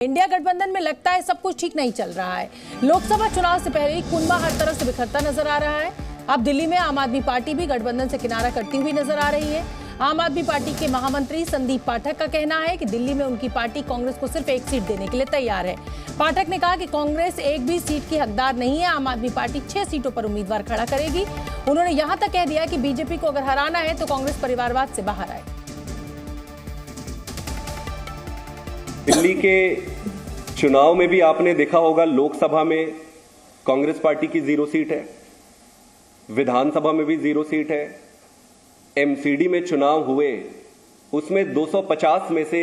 India गठबंधन में लगता है सब कुछ ठीक नहीं चल रहा है। लोकसभा चुनाव से पहले ही कुनबा हर तरफ से बिखरता नजर आ रहा है। अब दिल्ली में आम आदमी पार्टी भी गठबंधन से किनारा करती हुई नजर आ रही है। आम आदमी पार्टी के महामंत्री संदीप पाठक का कहना है कि दिल्ली में उनकी पार्टी कांग्रेस को सिर्फ एक सीट देने के लिए तैयार है। पाठक ने कहा कि कांग्रेस एक भी सीट की हकदार नहीं है। आम आदमी पार्टी 6 सीटों पर उम्मीदवार खड़ा करेगी। उन्होंने यहां तक कह दिया कि बीजेपी को अगर हराना है तो कांग्रेस परिवारवाद से बाहर आए। दिल्ली के चुनाव में भी आपने देखा होगा, लोकसभा में कांग्रेस पार्टी की 0 सीट है, विधानसभा में भी 0 सीट है। एमसीडी में चुनाव हुए उसमें 250 में से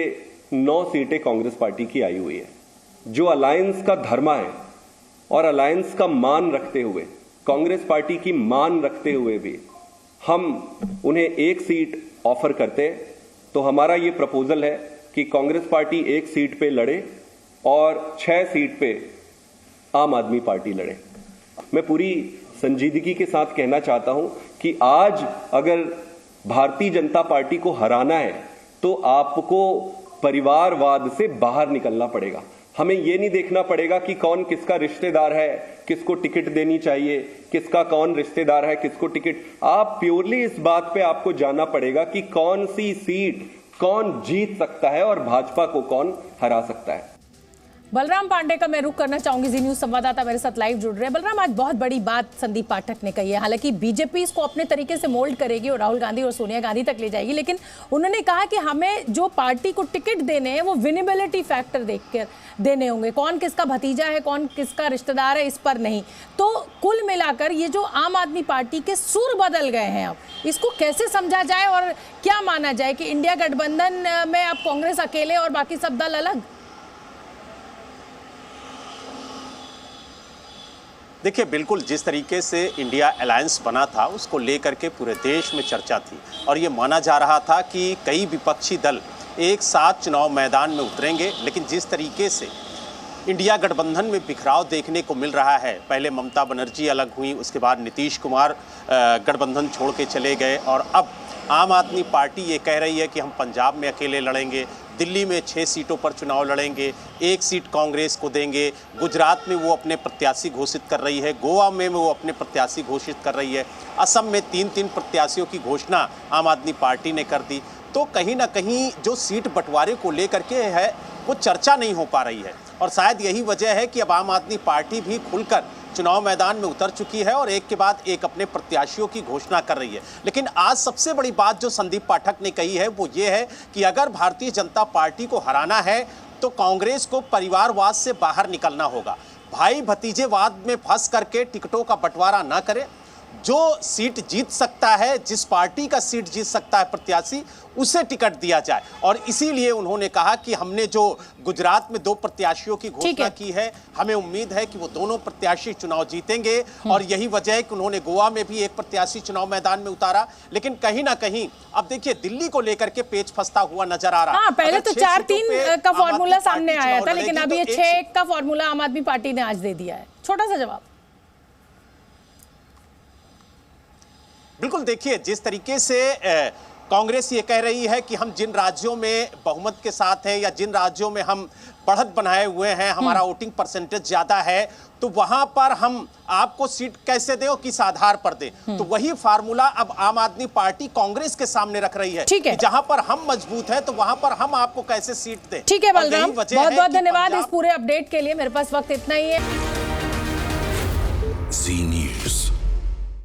9 सीटें कांग्रेस पार्टी की आई हुई है। जो अलायंस का धर्मा है और अलायंस का मान रखते हुए, कांग्रेस पार्टी की मान रखते हुए भी हम उन्हें 1 सीट ऑफर करते हैं, तो हमारा ये प्रपोजल है कि कांग्रेस पार्टी 1 सीट पे लड़े और 6 सीट पे आम आदमी पार्टी लड़े। मैं पूरी संजीदगी के साथ कहना चाहता हूं कि आज अगर भारतीय जनता पार्टी को हराना है तो आपको परिवारवाद से बाहर निकलना पड़ेगा। हमें यह नहीं देखना पड़ेगा कि कौन किसका रिश्तेदार है, किसको टिकट देनी चाहिए, किसका कौन रिश्तेदार है, किसको टिकट। आप प्योरली इस बात पे आपको जानना पड़ेगा कि कौन सी सीट कौन जीत सकता है और भाजपा को कौन हरा सकता है। बलराम पांडे का मैं रुख करना चाहूंगी। जी न्यूज संवाददाता मेरे साथ लाइव जुड़ रहे हैं। बलराम, आज बहुत बड़ी बात संदीप पाठक ने कही है। हालांकि बीजेपी इसको अपने तरीके से मोल्ड करेगी और राहुल गांधी और सोनिया गांधी तक ले जाएगी, लेकिन उन्होंने कहा कि हमें जो पार्टी को टिकट देने हैं वो विनेबिलिटी फैक्टर देखकर देने होंगे। कौन किसका भतीजा है, कौन किसका रिश्तेदार है, इस पर नहीं। तो कुल मिलाकर ये जो आम आदमी पार्टी के सुर बदल गए हैं, अब इसको कैसे समझा जाए और क्या माना जाए कि इंडिया गठबंधन में अब कांग्रेस अकेले और बाकी सब दल अलग? देखिए, बिल्कुल जिस तरीके से इंडिया अलायंस बना था उसको लेकर के पूरे देश में चर्चा थी और ये माना जा रहा था कि कई विपक्षी दल एक साथ चुनाव मैदान में उतरेंगे। लेकिन जिस तरीके से इंडिया गठबंधन में बिखराव देखने को मिल रहा है, पहले ममता बनर्जी अलग हुई, उसके बाद नीतीश कुमार गठबंधन छोड़ के चले गए और अब आम आदमी पार्टी ये कह रही है कि हम पंजाब में अकेले लड़ेंगे, दिल्ली में 6 सीटों पर चुनाव लड़ेंगे, 1 सीट कांग्रेस को देंगे, गुजरात में वो अपने प्रत्याशी घोषित कर रही है, गोवा में वो अपने प्रत्याशी घोषित कर रही है, असम में 3-3 प्रत्याशियों की घोषणा आम आदमी पार्टी ने कर दी। तो कहीं ना कहीं जो सीट बंटवारे को लेकर के है वो चर्चा नहीं हो पा रही है और शायद यही वजह है कि अब आम आदमी पार्टी भी खुलकर चुनाव मैदान में उतर चुकी है और एक के बाद एक अपने प्रत्याशियों की घोषणा कर रही है। लेकिन आज सबसे बड़ी बात जो संदीप पाठक ने कही है वो ये है कि अगर भारतीय जनता पार्टी को हराना है तो कांग्रेस को परिवारवाद से बाहर निकलना होगा। भाई भतीजेवाद में फंस करके टिकटों का बंटवारा ना करें। जो सीट जीत सकता है, जिस पार्टी का सीट जीत सकता है प्रत्याशी, उसे टिकट दिया जाए। और इसीलिए उन्होंने कहा कि हमने जो गुजरात में 2 प्रत्याशियों की घोषणा की है, हमें उम्मीद है कि वो दोनों प्रत्याशी चुनाव जीतेंगे और यही वजह है कि उन्होंने गोवा में भी एक प्रत्याशी चुनाव मैदान में उतारा। लेकिन कहीं ना कहीं अब देखिए दिल्ली को लेकर के पेच फंसता हुआ नजर आ रहा है। पहले तो 4-3 का फॉर्मूला सामने आया था, लेकिन अब ये 6-1 का फॉर्मूला आम आदमी पार्टी ने आज दे दिया है। छोटा सा जवाब। बिल्कुल, देखिए जिस तरीके से कांग्रेस ये कह रही है कि हम जिन राज्यों में बहुमत के साथ हैं या जिन राज्यों में हम बढ़त बनाए हुए हैं, हमारा वोटिंग परसेंटेज ज्यादा है, तो वहां पर हम आपको सीट कैसे दें और किस आधार पर दें। तो वही फार्मूला अब आम आदमी पार्टी कांग्रेस के सामने रख रही है कि जहां पर हम मजबूत हैं तो वहां पर हम आपको कैसे सीट दें। ठीक है बलराम, बहुत बहुत धन्यवाद इस पूरे अपडेट के लिए। मेरे पास वक्त इतना ही है। जी न्यूज़।